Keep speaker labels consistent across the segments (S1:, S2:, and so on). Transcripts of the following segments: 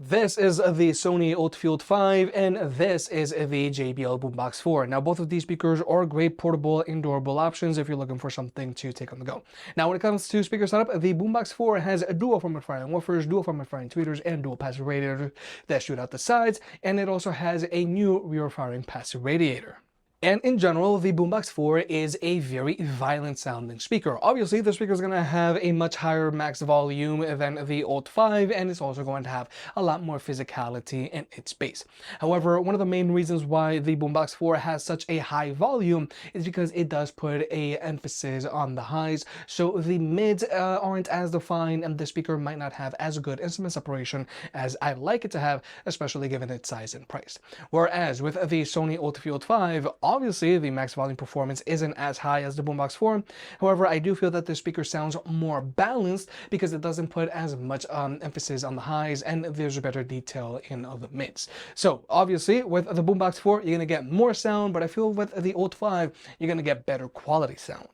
S1: This is the Sony ULT 5 and this is the JBL Boombox 4. Now both of these speakers are great portable and durable options if you're looking for something to take on the go. Now when it comes to speaker setup, the Boombox 4 has a dual format firing woofers, dual format firing tweeters, and dual passive radiators that shoot out the sides, and it also has a new rear firing passive radiator. And in general, the Boombox 4 is a very violent sounding speaker. Obviously, the speaker is going to have a much higher max volume than the ULT 5, and it's also going to have a lot more physicality in its bass. However, one of the main reasons why the Boombox 4 has such a high volume is because it does put an emphasis on the highs, so the mids aren't as defined, and the speaker might not have as good instrument separation as I'd like it to have, especially given its size and price. Whereas with the Sony ULT 5, obviously, the max volume performance isn't as high as the Boombox 4. However, I do feel that the speaker sounds more balanced because it doesn't put as much emphasis on the highs, and there's a better detail in the mids. So obviously, with the Boombox 4, you're going to get more sound, but I feel with the ULT 5, you're going to get better quality sound.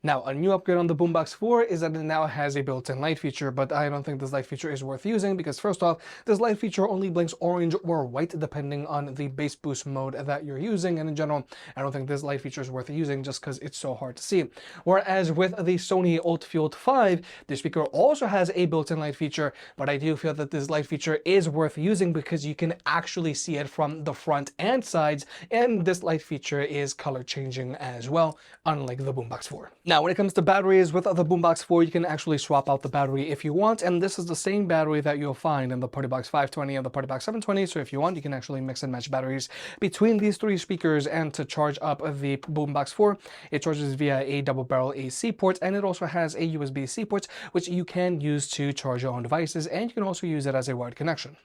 S1: Now, a new upgrade on the Boombox 4 is that it now has a built-in light feature, but I don't think this light feature is worth using because first off, this light feature only blinks orange or white depending on the bass boost mode that you're using, and in general, I don't think this light feature is worth using just because it's so hard to see. Whereas with the Sony ULT 5, the speaker also has a built-in light feature, but I do feel that this light feature is worth using because you can actually see it from the front and sides, and this light feature is color changing as well, unlike the Boombox 4. Now, when it comes to batteries, with the Boombox 4, you can actually swap out the battery if you want, and this is the same battery that you'll find in the PartyBox 520 and the PartyBox 720, so if you want, you can actually mix and match batteries between these three speakers. And to charge up the Boombox 4, it charges via a double barrel AC port, and it also has a USB-C port, which you can use to charge your own devices, and you can also use it as a wired connection.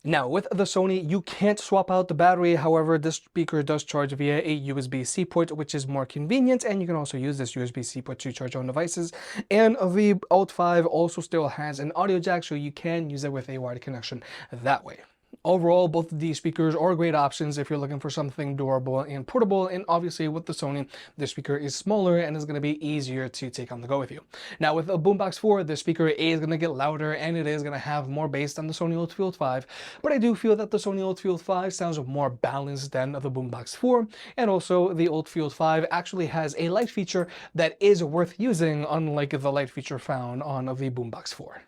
S1: Now, with the Sony, you can't swap out the battery. However, this speaker does charge via a USB-C port, which is more convenient, and you can also use this USB-C port to charge your own devices. And the ULT 5 also still has an audio jack, so you can use it with a wired connection that way. Overall, both of these speakers are great options if you're looking for something durable and portable, and obviously with the Sony, the speaker is smaller and is going to be easier to take on the go with you. Now with the Boombox 4, the speaker is going to get louder and it is going to have more bass than the Sony ULT 5, but I do feel that the Sony ULT 5 sounds more balanced than the Boombox 4, and also the ULT 5 actually has a light feature that is worth using, unlike the light feature found on the Boombox 4.